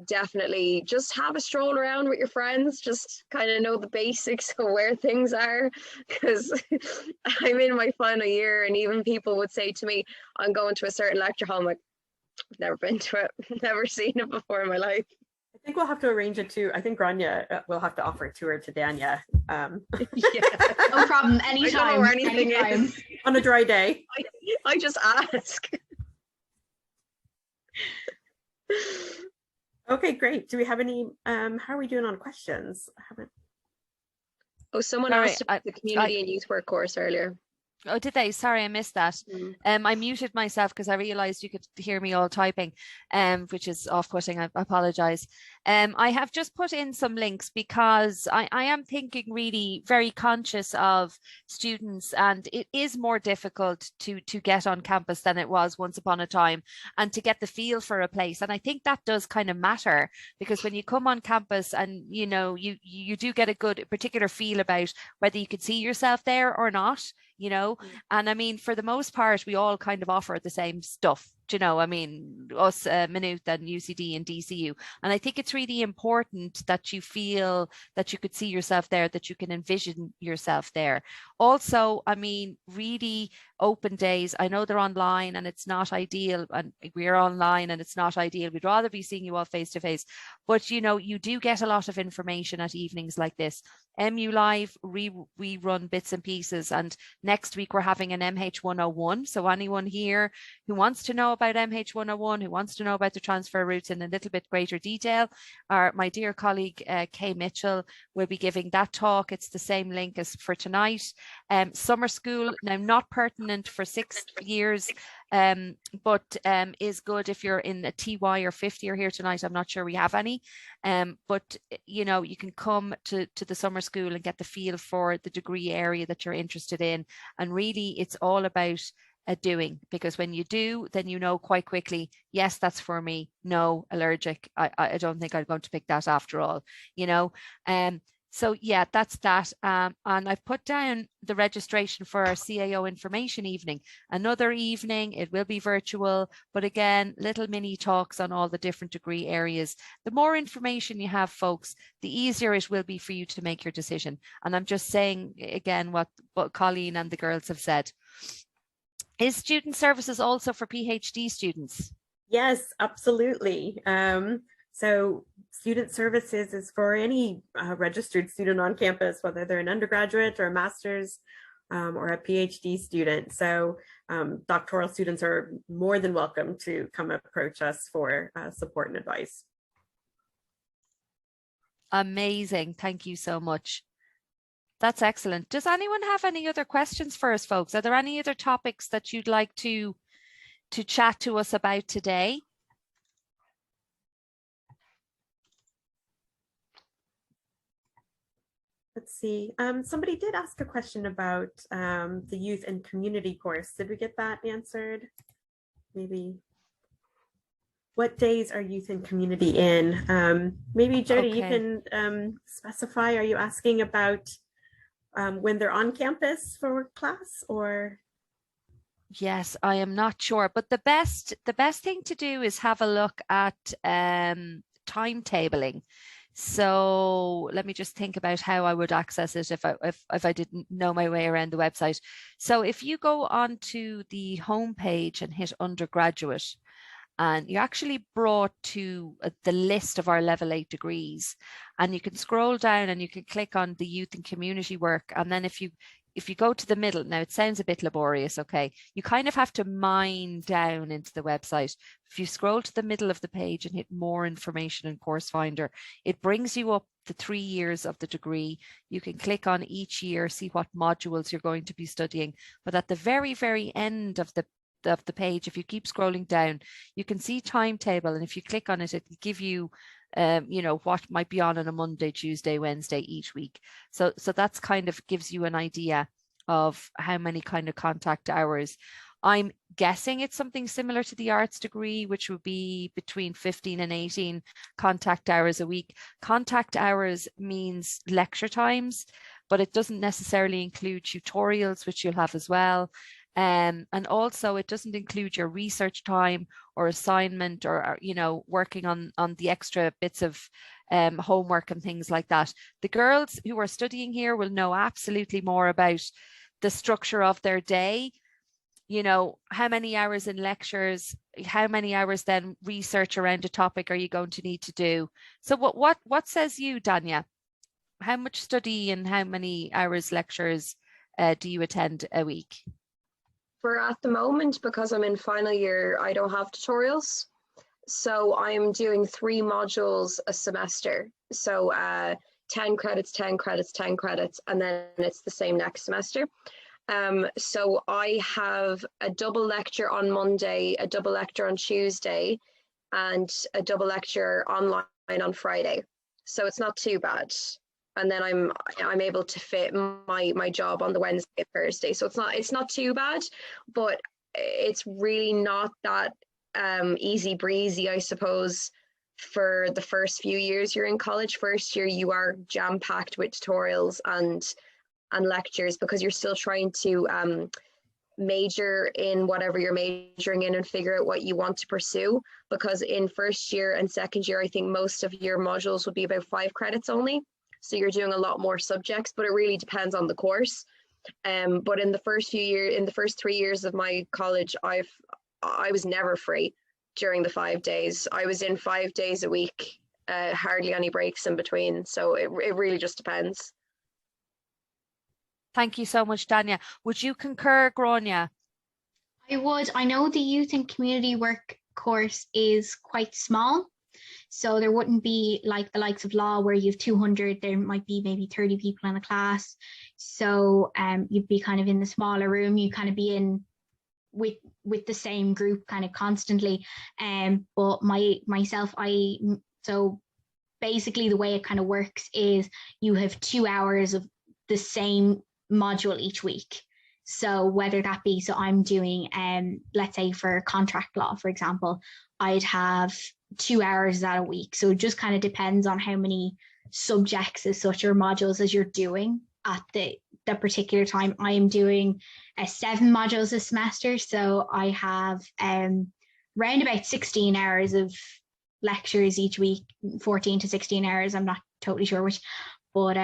definitely just have a stroll around with your friends, just kind of know the basics of where things are, because I'm in my final year, and even people would say to me, I'm going to a certain lecture hall. I'm like, I've never been to it, never seen it before in my life. I think we'll have to arrange it too. I think Grania will have to offer a tour to Danya. Yeah. No problem, anytime. Anytime. On a dry day. I just ask. Okay, great. Do we have any, how are we doing on questions? I haven't. Oh, someone asked about the community and youth work course earlier. Oh, did they? Sorry, I missed that. I muted myself because I realized you could hear me all typing, which is off-putting. I apologize. I have just put in some links because I am thinking really very conscious of students, and it is more difficult to get on campus than it was once upon a time, and to get the feel for a place. And I think that does kind of matter, because when you come on campus and you do get a good particular feel about whether you could see yourself there or not. And I mean, for the most part, we all kind of offer the same stuff. I mean, us, Maynooth and UCD and DCU. And I think it's really important that you feel that you could see yourself there, that you can envision yourself there. Also, I mean, really open days. I know they're online and it's not ideal, and we're online and it's not ideal. We'd rather be seeing you all face to face. But, you do get a lot of information at evenings like this. MU Live, we run bits and pieces, and next week we're having an MH101. So anyone here who wants to know about MH101, who wants to know about the transfer routes in a little bit greater detail, my dear colleague Kay Mitchell will be giving that talk. It's the same link as for tonight. Summer school, now not pertinent for 6 years, but is good if you're in a TY or fifth year here tonight. I'm not sure we have any, but you can come to the summer school and get the feel for the degree area that you're interested in. And really it's all about doing, because when you do, then quite quickly, yes, that's for me. No, allergic. I don't think I'm going to pick that after all, So yeah, that's that. And I've put down the registration for our CAO information evening. Another evening, it will be virtual, but again, little mini talks on all the different degree areas. The more information you have, folks, the easier it will be for you to make your decision. And I'm just saying again what Colleen and the girls have said. Is student services also for PhD students? Yes, absolutely. So student services is for any registered student on campus, whether they're an undergraduate or a master's or a PhD student. So doctoral students are more than welcome to come approach us for support and advice. Amazing. Thank you so much. That's excellent. Does anyone have any other questions for us, folks? Are there any other topics that you'd like to chat to us about today? Let's see. Somebody did ask a question about the youth and community course. Did we get that answered? Maybe. What days are youth and community in? Maybe Jody, you can specify. Are you asking about when they're on campus for class, or? Yes, I am not sure, but the best thing to do is have a look at timetabling. So let me just think about how I would access it if I didn't know my way around the website. So if you go onto the home page and hit undergraduate, and you're actually brought to the list of our level 8 degrees, and you can scroll down and you can click on the youth and community work. And then if you go to the middle, now it sounds a bit laborious, okay, you kind of have to mine down into the website. If you scroll to the middle of the page and hit more information and course finder, it brings you up the 3 years of the degree. You can click on each year, see what modules you're going to be studying, but at the very, very end of the page, if you keep scrolling down, you can see timetable, and if you click on it, it'll give you what might be on a Monday, Tuesday, Wednesday each week. So that's kind of gives you an idea of how many kind of contact hours. I'm guessing it's something similar to the arts degree, which would be between 15 and 18 contact hours a week. Contact hours means lecture times, but it doesn't necessarily include tutorials, which you'll have as well. And also it doesn't include your research time or assignment or working on the extra bits of homework and things like that. The girls who are studying here will know absolutely more about the structure of their day, how many hours in lectures, how many hours then research around a topic are you going to need to do. So what says you, Danya? How much study and how many hours lectures do you attend a week? For at the moment, because I'm in final year, I don't have tutorials. So I'm doing 3 modules a semester. So 10 credits, 10 credits, 10 credits, and then it's the same next semester. So I have a double lecture on Monday, a double lecture on Tuesday, and a double lecture online on Friday. So it's not too bad. And then I'm able to fit my job on the Wednesday, Thursday. So it's not too bad, but it's really not that easy breezy, I suppose, for the first few years you're in college. First year you are jam packed with tutorials and lectures, because you're still trying to major in whatever you're majoring in and figure out what you want to pursue. Because in first year and second year, I think most of your modules would be about 5 credits only. So you're doing a lot more subjects, but it really depends on the course. But in the first 3 years of my college, I was never free during the 5 days. I was in 5 days a week, hardly any breaks in between. So it really just depends. Thank you so much, Danya. Would you concur, Grania? I would. I know the youth and community work course is quite small. So there wouldn't be like the likes of law where you have 200, there might be maybe 30 people in a class. So you'd be kind of in the smaller room, you kind of be in with the same group kind of constantly. But so basically the way it kind of works is you have 2 hours of the same module each week. So whether that be, so I'm doing, let's say for contract law, for example, I'd have 2 hours that a week. So it just kind of depends on how many subjects as such or modules as you're doing at the particular time. I am doing 7 modules a semester. So I have around about 16 hours of lectures each week, 14 to 16 hours. I'm not totally sure which, but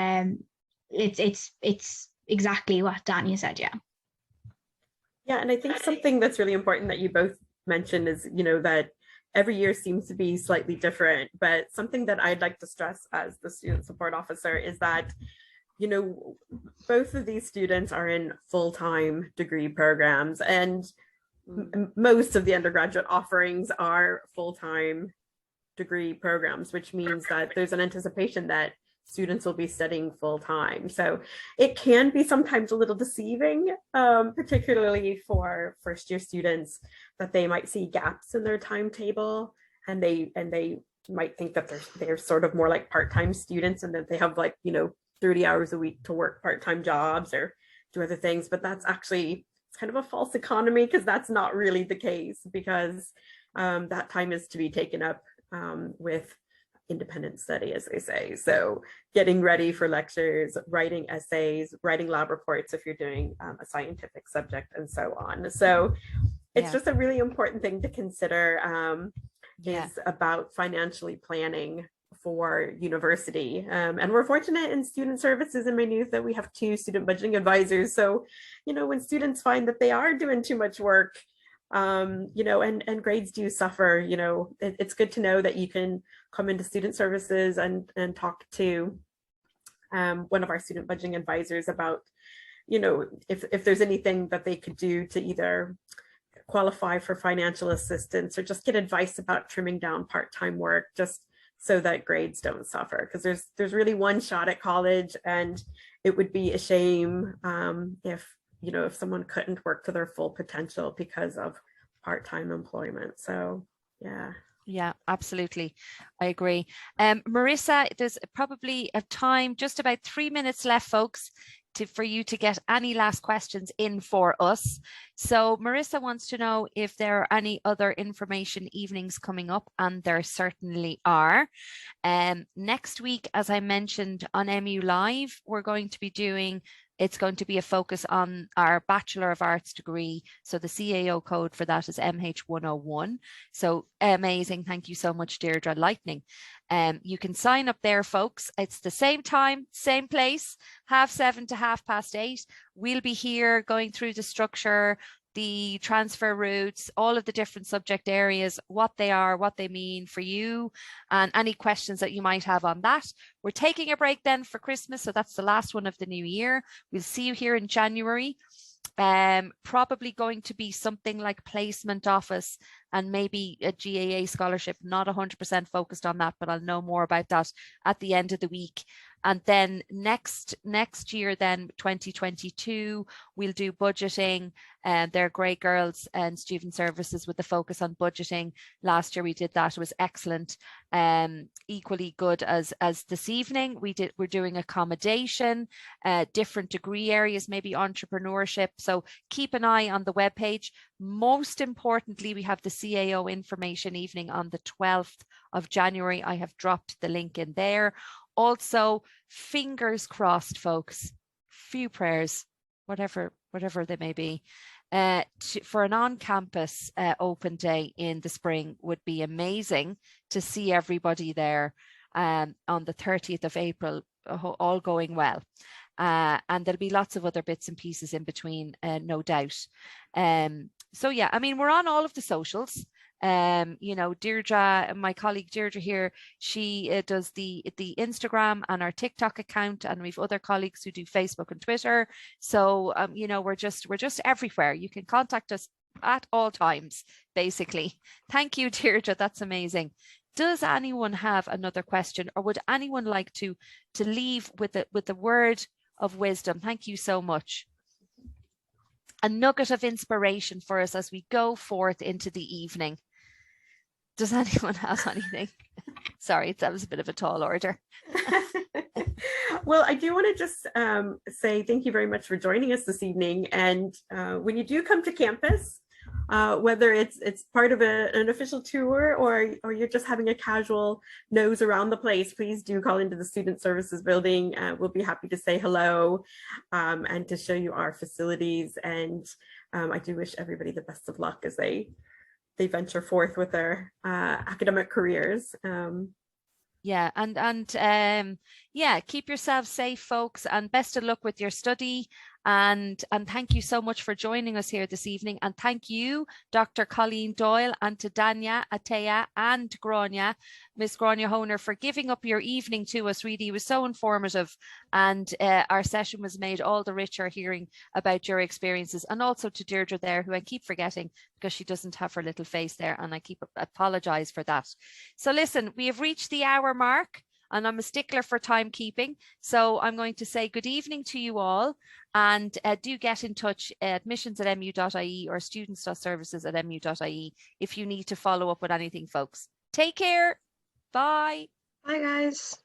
it's exactly what Danya said. Yeah. Yeah, and I think something that's really important that you both mentioned is, that every year seems to be slightly different, but something that I'd like to stress as the student support officer is that, both of these students are in full-time degree programs, and most of the undergraduate offerings are full-time degree programs, which means that there's an anticipation that students will be studying full-time. So it can be sometimes a little deceiving, particularly for first-year students, that they might see gaps in their timetable, and they might think that they're sort of more like part-time students, and that they have 30 hours a week to work part-time jobs or do other things. But that's actually, it's kind of a false economy, because that's not really the case, because that time is to be taken up with independent study, as they say. So getting ready for lectures, writing essays, writing lab reports if you're doing a scientific subject, and so on. So it's just a really important thing to consider, is about financially planning for university. And we're fortunate in student services in Maynooth that we have 2 student budgeting advisors. So, when students find that they are doing too much work, and grades do suffer, it's good to know that you can come into student services and talk to one of our student budgeting advisors about, if there's anything that they could do to either qualify for financial assistance or just get advice about trimming down part-time work, just so that grades don't suffer, because there's really one shot at college, and it would be a shame if someone couldn't work to their full potential because of part-time employment. So yeah, absolutely, I agree. Marissa, there's probably a time, just about 3 minutes left, folks, for you to get any last questions in for us. So Marissa wants to know if there are any other information evenings coming up, and there certainly are. Next week, as I mentioned on MU Live, we're going to be doing, it's going to be a focus on our Bachelor of Arts degree. So the CAO code for that is MH101. So amazing. Thank you so much, Deirdre. Lightning. You can sign up there, folks. It's the same time, same place, 7:30 to 8:30. We'll be here going through the structure, the transfer routes, all of the different subject areas, what they are, what they mean for you, and any questions that you might have on that. We're taking a break then for Christmas, so that's the last one of the new year. We'll see you here in January. Probably going to be something like placement office and maybe a GAA scholarship, not 100% focused on that, but I'll know more about that at the end of the week. And then next year, then 2022, we'll do budgeting, and they're great girls and student services with the focus on budgeting. Last year we did that, it was excellent. Equally good as this evening. We're doing accommodation, different degree areas, maybe entrepreneurship. So keep an eye on the webpage. Most importantly, we have the CAO information evening on the 12th of January. I have dropped the link in there. Also, fingers crossed, folks, few prayers, whatever they may be, for an on-campus open day in the spring. Would be amazing to see everybody there on the 30th of April, all going well. And there'll be lots of other bits and pieces in between, no doubt. So yeah, I mean, we're on all of the socials. Deirdre, my colleague Deirdre here, she does the Instagram and our TikTok account, and we've other colleagues who do Facebook and Twitter. So we're just everywhere. You can contact us at all times, basically. Thank you, Deirdre. That's amazing. Does anyone have another question, or would anyone like to leave with a word of wisdom? Thank you so much. A nugget of inspiration for us as we go forth into the evening. Does anyone have anything? Sorry, that was a bit of a tall order. Well, I do want to just say thank you very much for joining us this evening. And when you do come to campus, whether it's part of an official tour or you're just having a casual nose around the place, please do call into the Student Services building. We'll be happy to say hello and to show you our facilities. And I do wish everybody the best of luck as they venture forth with their academic careers. Yeah, and yeah, keep yourselves safe, folks, and best of luck with your study. And thank you so much for joining us here this evening. And thank you, Dr. Colleen Doyle, and to Dania, Atea, and Grania, Miss Grania Honer, for giving up your evening to us. Really, it was so informative, and our session was made all the richer hearing about your experiences. And also to Deirdre there, who I keep forgetting because she doesn't have her little face there, and I keep apologize for that. So listen, we have reached the hour mark, and I'm a stickler for timekeeping. So I'm going to say good evening to you all, and do get in touch, admissions@mu.ie or students.services@mu.ie if you need to follow up with anything, folks. Take care. Bye. Bye, guys.